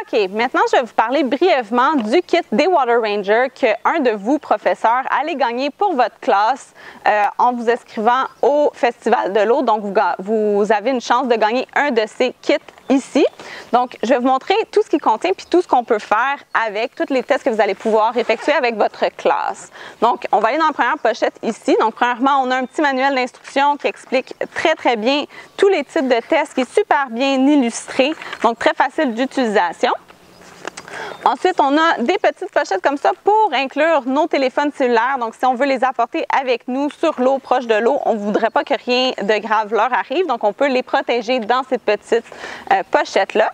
OK, maintenant je vais vous parler brièvement du kit des Water Rangers qu'un de vous, professeurs, allez gagner pour votre classe en vous inscrivant au Festival de l'eau. Donc, vous avez une chance de gagner un de ces kits ici. Donc, je vais vous montrer tout ce qu'il contient puis tout ce qu'on peut faire avec tous les tests que vous allez pouvoir effectuer avec votre classe. Donc, on va aller dans la première pochette ici. Donc, premièrement, on a un petit manuel d'instruction qui explique très bien tous les types de tests, qui est super bien illustré, donc très facile d'utilisation. Ensuite, on a des petites pochettes comme ça pour inclure nos téléphones cellulaires. Donc, si on veut les apporter avec nous sur l'eau, proche de l'eau, on ne voudrait pas que rien de grave leur arrive. Donc, on peut les protéger dans ces petites pochettes-là.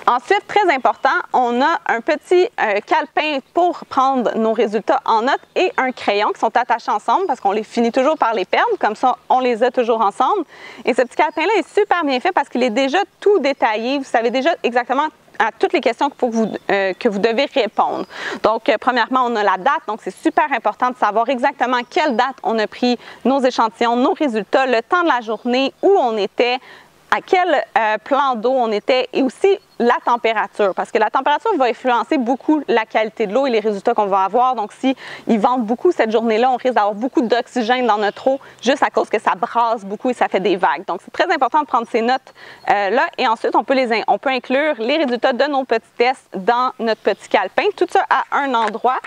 Ensuite, très important, on a un petit calepin pour prendre nos résultats en notes et un crayon qui sont attachés ensemble parce qu'on les finit toujours par les perdre. Comme ça, on les a toujours ensemble. Et ce petit calepin-là est super bien fait parce qu'il est déjà tout détaillé. Vous savez déjà exactement à toutes les questions que vous devez répondre. Donc, premièrement, on a la date. Donc, c'est super important de savoir exactement quelle date on a pris nos échantillons, nos résultats, le temps de la journée, où on était, à quel plan d'eau on était et aussi la température, parce que la température va influencer beaucoup la qualité de l'eau et les résultats qu'on va avoir. Donc, si il vente beaucoup cette journée-là, on risque d'avoir beaucoup d'oxygène dans notre eau juste à cause que ça brasse beaucoup et ça fait des vagues. Donc, c'est très important de prendre ces notes-là et ensuite, on peut inclure les résultats de nos petits tests dans notre petit calepin, tout ça à un endroit.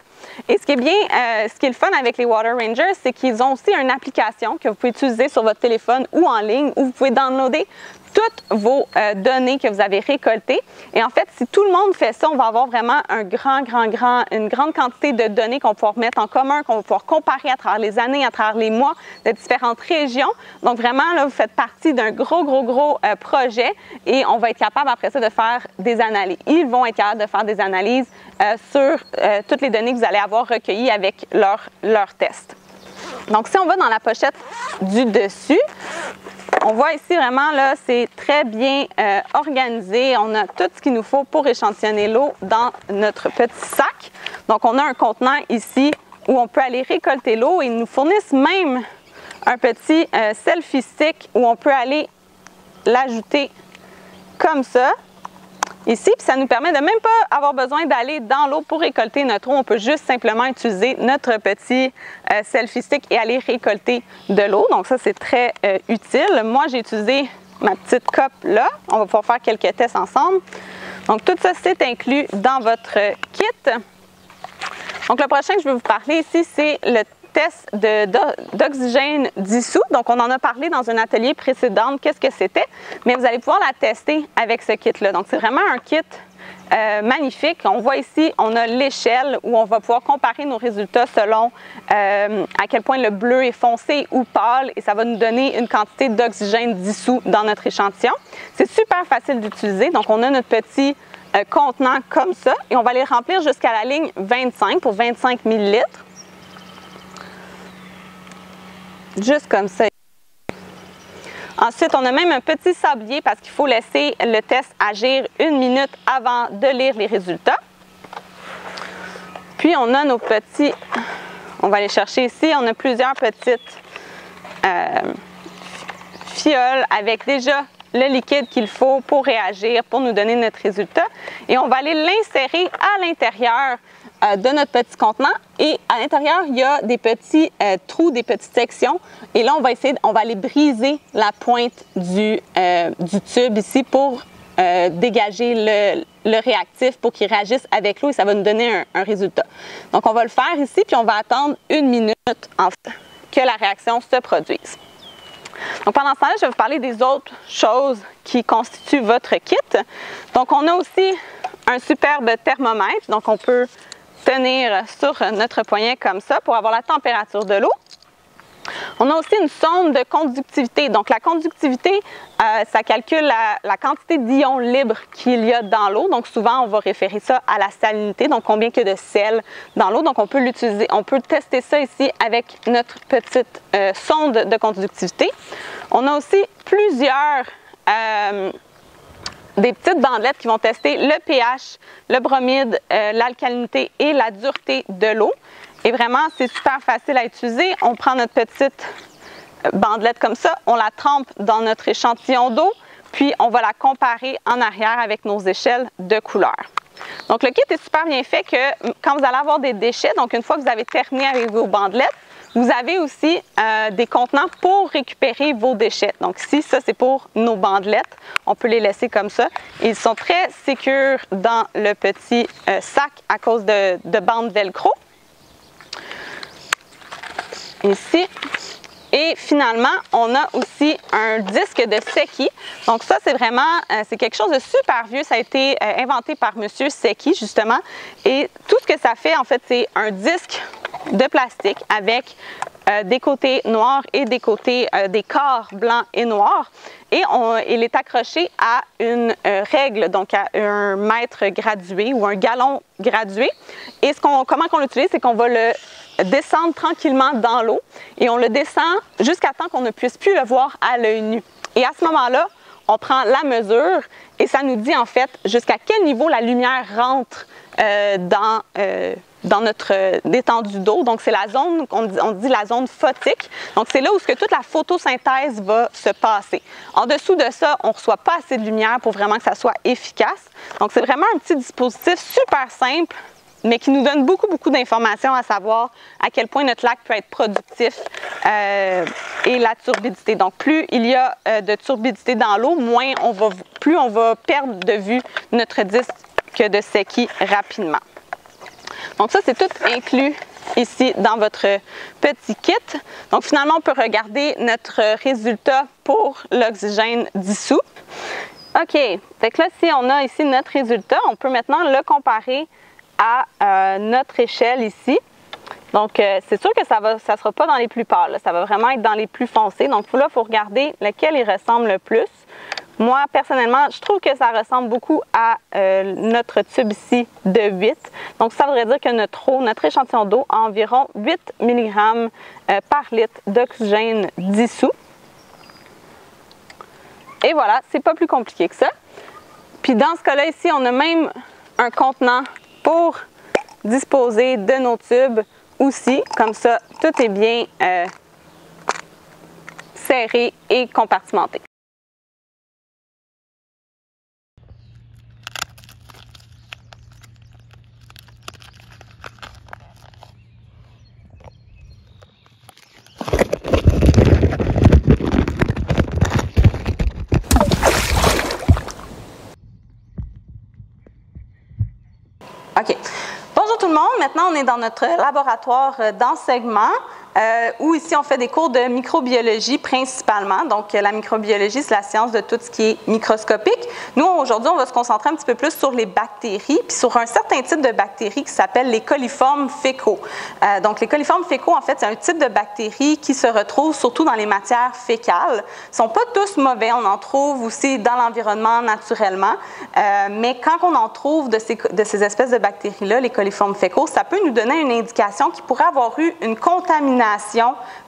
Et ce qui est le fun avec les Water Rangers, c'est qu'ils ont aussi une application que vous pouvez utiliser sur votre téléphone ou en ligne où vous pouvez downloader toutes vos données que vous avez récoltées. Et en fait, si tout le monde fait ça, on va avoir vraiment une grande quantité de données qu'on va pouvoir mettre en commun, qu'on va pouvoir comparer à travers les années, à travers les mois de différentes régions. Donc vraiment, là, vous faites partie d'un gros projet et on va être capable après ça de faire des analyses. Ils vont être capables de faire des analyses sur toutes les données que vous allez avoir recueillies avec leur test. Donc, si on va dans la pochette du dessus, on voit ici vraiment, là, c'est très bien organisé. On a tout ce qu'il nous faut pour échantillonner l'eau dans notre petit sac. Donc, on a un contenant ici où on peut aller récolter l'eau et ils nous fournissent même un petit selfie stick où on peut aller l'ajouter comme ça. Ici, puis ça nous permet de même pas avoir besoin d'aller dans l'eau pour récolter notre eau. On peut juste simplement utiliser notre petit selfie stick et aller récolter de l'eau. Donc ça, c'est très utile. Moi, j'ai utilisé ma petite coupe là. On va pouvoir faire quelques tests ensemble. Donc tout ça, c'est inclus dans votre kit. Donc le prochain que je vais vous parler ici, c'est le test d'oxygène dissous. Donc, on en a parlé dans un atelier précédent, qu'est-ce que c'était, mais vous allez pouvoir la tester avec ce kit-là. Donc, c'est vraiment un kit magnifique. On voit ici, on a l'échelle où on va pouvoir comparer nos résultats selon à quel point le bleu est foncé ou pâle et ça va nous donner une quantité d'oxygène dissous dans notre échantillon. C'est super facile d'utiliser. Donc, on a notre petit contenant comme ça et on va les remplir jusqu'à la ligne 25 pour 25 ml. Juste comme ça. Ensuite, on a même un petit sablier parce qu'il faut laisser le test agir 1 minute avant de lire les résultats. Puis, on a nos petits... On va aller chercher ici. On a plusieurs petites fioles avec déjà le liquide qu'il faut pour réagir, pour nous donner notre résultat. Et on va aller l'insérer à l'intérieur de notre petit contenant et à l'intérieur, il y a des petits trous, des petites sections et là, on va aller briser la pointe du tube ici pour dégager le réactif pour qu'il réagisse avec l'eau et ça va nous donner un résultat. Donc, on va le faire ici puis on va attendre 1 minute en fait, que la réaction se produise. Donc, pendant ce temps-là, je vais vous parler des autres choses qui constituent votre kit. Donc, on a aussi un superbe thermomètre. Donc, on peut tenir sur notre poignet comme ça pour avoir la température de l'eau. On a aussi une sonde de conductivité. Donc, la conductivité, ça calcule la quantité d'ions libres qu'il y a dans l'eau. Donc, souvent, on va référer ça à la salinité, donc combien il y a de sel dans l'eau. Donc, on peut l'utiliser, on peut tester ça ici avec notre petite sonde de conductivité. On a aussi plusieurs des petites bandelettes qui vont tester le pH, le bromide, l'alcalinité et la dureté de l'eau. Et vraiment, c'est super facile à utiliser. On prend notre petite bandelette comme ça, on la trempe dans notre échantillon d'eau, puis on va la comparer en arrière avec nos échelles de couleurs. Donc le kit est super bien fait que quand vous allez avoir des déchets, donc une fois que vous avez terminé avec vos bandelettes, vous avez aussi des contenants pour récupérer vos déchets. Donc ici, ça c'est pour nos bandelettes. On peut les laisser comme ça. Ils sont très sécures dans le petit sac à cause de bandes velcro. Ici. Et finalement, on a aussi un disque de Seki. Donc ça, c'est vraiment, c'est quelque chose de super vieux. Ça a été inventé par Monsieur Seki, justement. Et tout ce que ça fait, en fait, c'est un disque de plastique avec des côtés noirs et des côtés, des corps blancs et noirs. Et il est accroché à une règle, donc à un mètre gradué ou un gallon gradué. Et comment on l'utilise, c'est qu'on va le descendre tranquillement dans l'eau et on le descend jusqu'à temps qu'on ne puisse plus le voir à l'œil nu. Et à ce moment-là, on prend la mesure et ça nous dit en fait jusqu'à quel niveau la lumière rentre dans notre étendue d'eau. Donc c'est la zone, on dit la zone photique. Donc c'est là où toute la photosynthèse va se passer. En dessous de ça, on ne reçoit pas assez de lumière pour vraiment que ça soit efficace. Donc c'est vraiment un petit dispositif super simple, mais qui nous donne beaucoup d'informations à savoir à quel point notre lac peut être productif et la turbidité. Donc, plus il y a de turbidité dans l'eau, plus on va perdre de vue notre disque de Seki rapidement. Donc ça, c'est tout inclus ici dans votre petit kit. Donc, finalement, on peut regarder notre résultat pour l'oxygène dissous. OK, fait que là, si on a ici notre résultat, on peut maintenant le comparer à notre échelle ici. Donc, c'est sûr que ça ne sera pas dans les plus pâles, là. Ça va vraiment être dans les plus foncés. Donc là, il faut regarder lequel il ressemble le plus. Moi, personnellement, je trouve que ça ressemble beaucoup à notre tube ici de 8. Donc, ça voudrait dire que notre échantillon d'eau a environ 8 mg par litre d'oxygène dissous. Et voilà, c'est pas plus compliqué que ça. Puis dans ce cas-là, ici, on a même un contenant pour disposer de nos tubes aussi. Comme ça, tout est bien serré et compartimenté. OK. Bonjour tout le monde. Maintenant, on est dans notre laboratoire d'enseignement où ici, on fait des cours de microbiologie principalement. Donc, la microbiologie, c'est la science de tout ce qui est microscopique. Nous, aujourd'hui, on va se concentrer un petit peu plus sur les bactéries, puis sur un certain type de bactéries qui s'appelle les coliformes fécaux. Donc, les coliformes fécaux, en fait, c'est un type de bactéries qui se retrouve surtout dans les matières fécales. Ils ne sont pas tous mauvais, on en trouve aussi dans l'environnement naturellement, mais quand on en trouve de ces espèces de bactéries-là, les coliformes fécaux, ça peut nous donner une indication qu'il pourrait avoir eu une contamination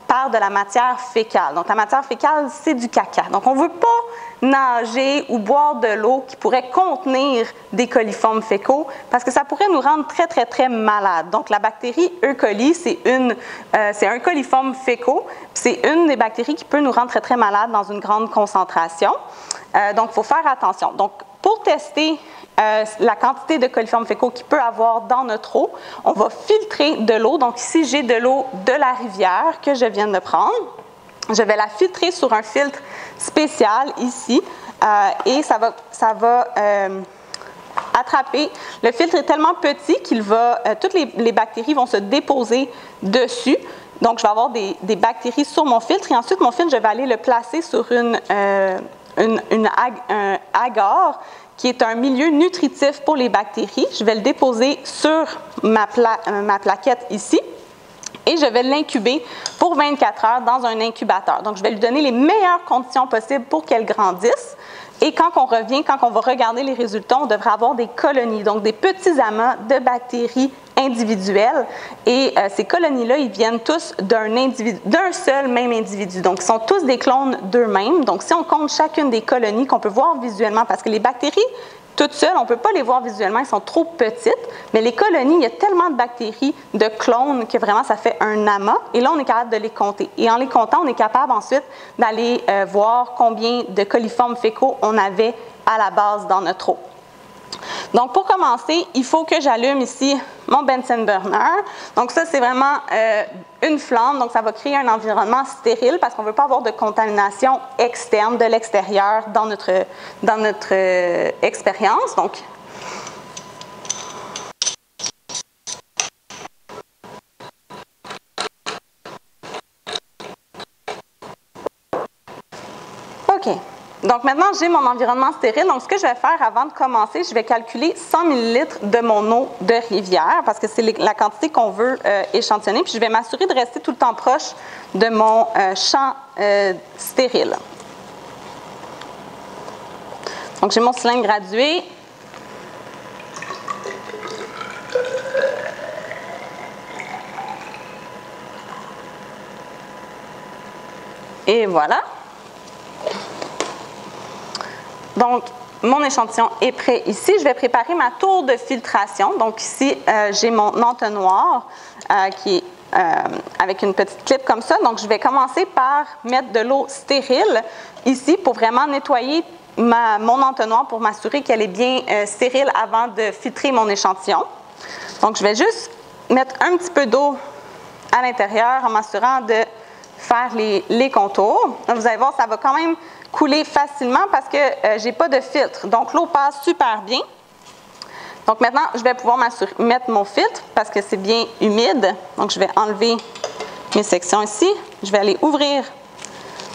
par de la matière fécale. Donc, la matière fécale, c'est du caca. Donc, on ne veut pas nager ou boire de l'eau qui pourrait contenir des coliformes fécaux parce que ça pourrait nous rendre très malades. Donc, la bactérie E. coli, c'est un coliforme fécaux. C'est une des bactéries qui peut nous rendre très malades dans une grande concentration. Donc, il faut faire attention. Donc, pour tester la quantité de coliformes fécaux qu'il peut avoir dans notre eau, on va filtrer de l'eau. Donc ici, j'ai de l'eau de la rivière que je viens de prendre. Je vais la filtrer sur un filtre spécial ici et ça va attraper. Le filtre est tellement petit qu'il va, toutes les bactéries vont se déposer dessus. Donc, je vais avoir des bactéries sur mon filtre et ensuite, mon filtre, je vais aller le placer sur un agar qui est un milieu nutritif pour les bactéries. Je vais le déposer sur ma plaquette ici et je vais l'incuber pour 24 heures dans un incubateur. Donc, je vais lui donner les meilleures conditions possibles pour qu'elle grandisse. Et quand on revient, quand on va regarder les résultats, on devrait avoir des colonies, donc des petits amas de bactéries individuelles. Et ces colonies-là, ils viennent tous d'un seul même individu. Donc, ils sont tous des clones d'eux-mêmes. Donc, si on compte chacune des colonies qu'on peut voir visuellement, parce que les bactéries, toutes seules, on ne peut pas les voir visuellement, elles sont trop petites, mais les colonies, il y a tellement de bactéries, de clones, que vraiment ça fait un amas, et là on est capable de les compter. Et en les comptant, on est capable ensuite d'aller voir combien de coliformes fécaux on avait à la base dans notre eau. Donc, pour commencer, il faut que j'allume ici mon Bunsen burner. Donc, ça, c'est vraiment une flamme. Donc, ça va créer un environnement stérile parce qu'on ne veut pas avoir de contamination externe de l'extérieur dans notre expérience. Donc, OK. Donc maintenant, j'ai mon environnement stérile. Donc, ce que je vais faire avant de commencer, je vais calculer 100 ml de mon eau de rivière parce que c'est la quantité qu'on veut échantillonner. Puis, je vais m'assurer de rester tout le temps proche de mon champ stérile. Donc, j'ai mon cylindre gradué. Et voilà. Donc, mon échantillon est prêt ici. Je vais préparer ma tour de filtration. Donc, ici, j'ai mon entonnoir qui est avec une petite clip comme ça. Donc, je vais commencer par mettre de l'eau stérile ici pour vraiment nettoyer mon entonnoir pour m'assurer qu'elle est bien stérile avant de filtrer mon échantillon. Donc, je vais juste mettre un petit peu d'eau à l'intérieur en m'assurant de faire les contours. Donc, vous allez voir, ça va quand même couler facilement parce que je n'ai pas de filtre. Donc, l'eau passe super bien. Donc, maintenant, je vais pouvoir mettre mon filtre parce que c'est bien humide. Donc, je vais enlever mes sections ici. Je vais aller ouvrir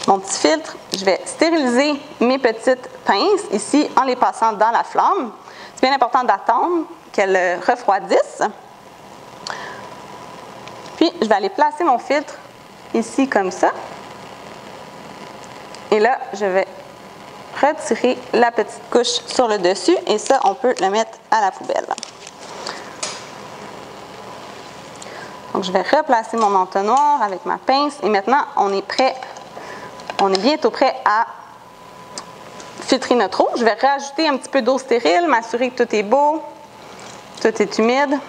mon petit filtre. Je vais stériliser mes petites pinces ici en les passant dans la flamme. C'est bien important d'attendre qu'elles refroidissent. Puis, je vais aller placer mon filtre ici comme ça. Et là, je vais retirer la petite couche sur le dessus et ça, on peut le mettre à la poubelle. Donc, je vais replacer mon entonnoir avec ma pince et maintenant, on est prêt, on est bientôt prêt à filtrer notre eau. Je vais rajouter un petit peu d'eau stérile, m'assurer que tout est beau, tout est humide.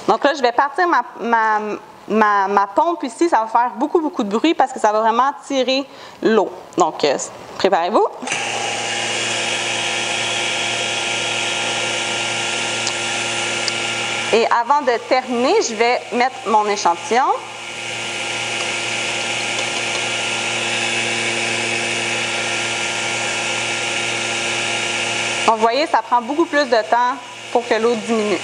Donc là, je vais partir ma pompe ici, ça va faire beaucoup de bruit parce que ça va vraiment tirer l'eau. Donc, préparez-vous. Et avant de terminer, je vais mettre mon échantillon. Donc, vous voyez, ça prend beaucoup plus de temps pour que l'eau diminue.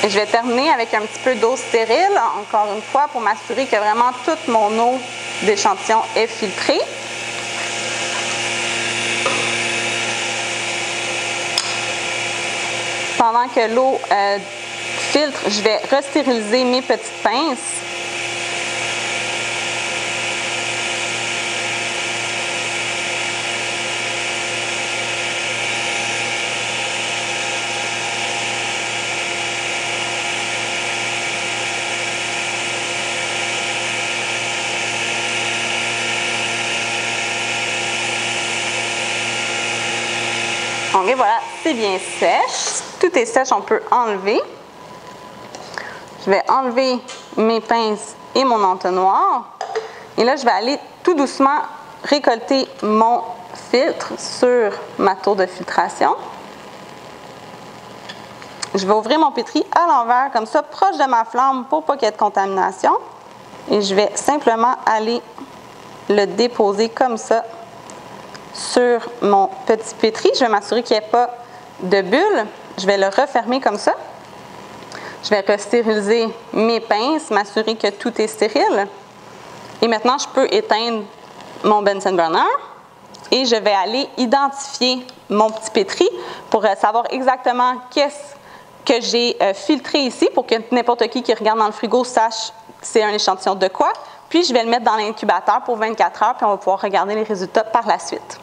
Et je vais terminer avec un petit peu d'eau stérile, encore une fois, pour m'assurer que vraiment toute mon eau d'échantillon est filtrée. Pendant que l'eau filtre, je vais restériliser mes petites pinces. Donc, et voilà, c'est bien sèche. Tout est sèche, on peut enlever. Je vais enlever mes pinces et mon entonnoir. Et là, je vais aller tout doucement récolter mon filtre sur ma tour de filtration. Je vais ouvrir mon pétri à l'envers, comme ça, proche de ma flamme pour pas qu'il y ait de contamination. Et je vais simplement aller le déposer comme ça sur mon petit pétri. Je vais m'assurer qu'il n'y ait pas de bulles. Je vais le refermer comme ça. Je vais restériliser mes pinces, m'assurer que tout est stérile. Et maintenant, je peux éteindre mon Bunsen burner. Et je vais aller identifier mon petit pétri pour savoir exactement qu'est-ce que j'ai filtré ici pour que n'importe qui regarde dans le frigo sache c'est un échantillon de quoi. Puis, je vais le mettre dans l'incubateur pour 24 heures, puis on va pouvoir regarder les résultats par la suite.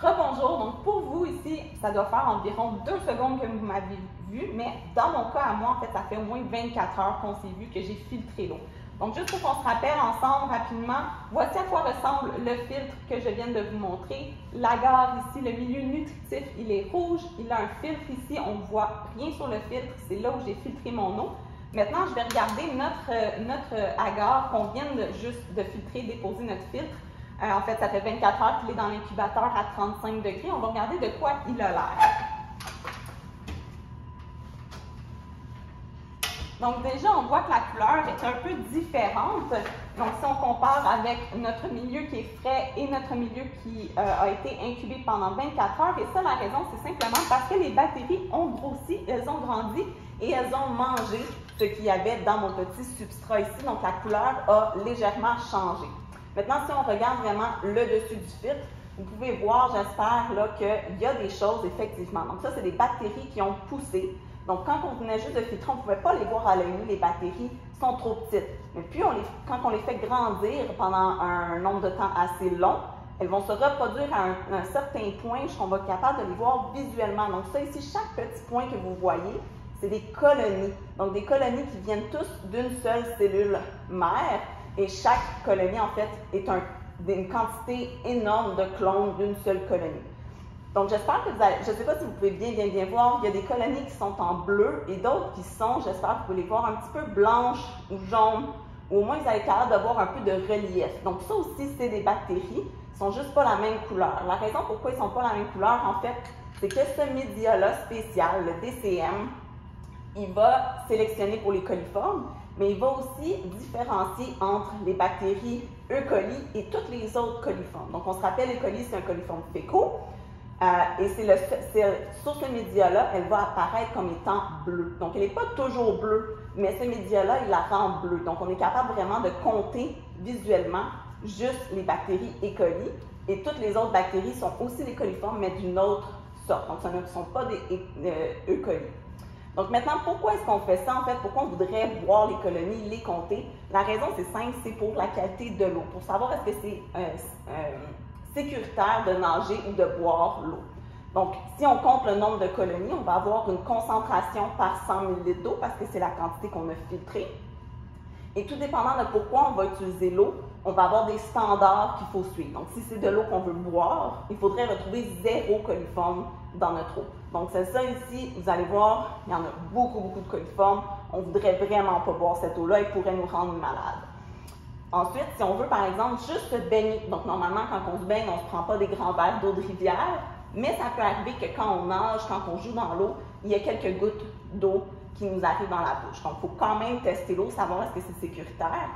Rebonjour, donc pour vous ici, ça doit faire environ 2 secondes que vous m'avez vu, mais dans mon cas à moi, en fait, ça fait au moins 24 heures qu'on s'est vu que j'ai filtré l'eau. Donc juste pour qu'on se rappelle ensemble rapidement, voici à quoi ressemble le filtre que je viens de vous montrer. L'agar ici, le milieu nutritif, il est rouge, il a un filtre ici, on ne voit rien sur le filtre, c'est là où j'ai filtré mon eau. Maintenant, je vais regarder notre agar qu'on vient juste de filtrer, déposer notre filtre. En fait, ça fait 24 heures qu'il est dans l'incubateur à 35 degrés. On va regarder de quoi il a l'air. Donc déjà, on voit que la couleur est un peu différente. Donc si on compare avec notre milieu qui est frais et notre milieu qui a été incubé pendant 24 heures, et ça, la raison, c'est simplement parce que les bactéries ont grossi, elles ont grandi et elles ont mangé ce qu'il y avait dans mon petit substrat ici. Donc la couleur a légèrement changé. Maintenant, si on regarde vraiment le dessus du filtre, vous pouvez voir, j'espère, qu'il y a des choses effectivement. Donc ça, c'est des bactéries qui ont poussé. Donc quand on venait juste de filtrer, on ne pouvait pas les voir à l'œil nu, les bactéries sont trop petites. Mais puis, quand on les fait grandir pendant un nombre de temps assez long, elles vont se reproduire à un certain point jusqu'on va être capable de les voir visuellement. Donc ça ici, chaque petit point que vous voyez, c'est des colonies. Donc des colonies qui viennent tous d'une seule cellule mère. Et chaque colonie, en fait, est une quantité énorme de clones d'une seule colonie. Donc, j'espère que vous allez, je ne sais pas si vous pouvez bien voir, il y a des colonies qui sont en bleu et d'autres qui sont, j'espère que vous pouvez les voir, un petit peu blanches ou jaunes, ou au moins vous allez être capable de voir un peu de relief. Donc, ça aussi, c'est des bactéries, ils ne sont juste pas la même couleur. La raison pourquoi ils ne sont pas la même couleur, en fait, c'est que ce média-là spécial, le DCM, il va sélectionner pour les coliformes, mais il va aussi différencier entre les bactéries E. coli et toutes les autres coliformes. Donc, on se rappelle, E. coli, c'est un coliforme fécaux. Et sur ce média-là, elle va apparaître comme étant bleue. Donc, elle n'est pas toujours bleue, mais ce média-là, il la rend bleue. Donc, on est capable vraiment de compter visuellement juste les bactéries E. coli. Et toutes les autres bactéries sont aussi des coliformes, mais d'une autre sorte. Donc, ce ne sont pas des E. coli. Donc maintenant, pourquoi est-ce qu'on fait ça? En fait, pourquoi on voudrait voir les colonies, les compter? La raison, c'est simple, c'est pour la qualité de l'eau. Pour savoir est-ce que c'est sécuritaire de nager ou de boire l'eau. Donc, si on compte le nombre de colonies, on va avoir une concentration par 100 ml d'eau parce que c'est la quantité qu'on a filtrée. Et tout dépendant de pourquoi on va utiliser l'eau, on va avoir des standards qu'il faut suivre. Donc, si c'est de l'eau qu'on veut boire, il faudrait retrouver 0 coliformes dans notre eau. Donc, c'est ça ici, vous allez voir, il y en a beaucoup de coliformes. On ne voudrait vraiment pas boire cette eau-là, elle pourrait nous rendre malades. Ensuite, si on veut, par exemple, juste se baigner, donc normalement, quand on se baigne, on ne se prend pas des grands verres d'eau de rivière, mais ça peut arriver que quand on nage, quand on joue dans l'eau, il y a quelques gouttes d'eau qui nous arrivent dans la bouche. Donc, il faut quand même tester l'eau, savoir est-ce que c'est sécuritaire.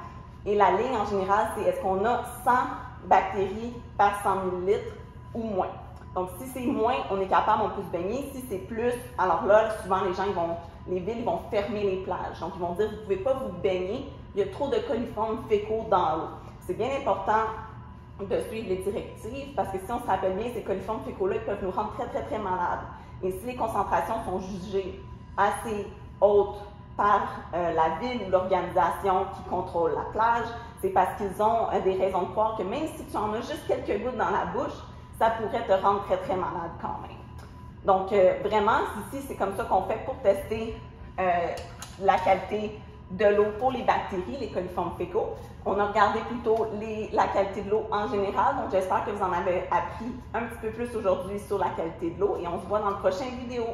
Et la ligne, en général, c'est est-ce qu'on a 100 bactéries par 100 ml ou moins. Donc, si c'est moins, on est capable, on peut se baigner. Si c'est plus, alors là, souvent, les villes vont fermer les plages. Donc, ils vont dire, vous ne pouvez pas vous baigner, il y a trop de coliformes fécaux dans l'eau. C'est bien important de suivre les directives parce que si on se rappelle bien, ces coliformes fécaux-là, ils peuvent nous rendre très malades. Et si les concentrations sont jugées assez hautes par la ville ou l'organisation qui contrôle la plage, c'est parce qu'ils ont des raisons de croire que même si tu en as juste quelques gouttes dans la bouche, ça pourrait te rendre très malade quand même. Donc, vraiment, ici, c'est comme ça qu'on fait pour tester la qualité de l'eau pour les bactéries, les coliformes fécaux. On a regardé plutôt la qualité de l'eau en général, donc j'espère que vous en avez appris un petit peu plus aujourd'hui sur la qualité de l'eau et on se voit dans la prochaine vidéo.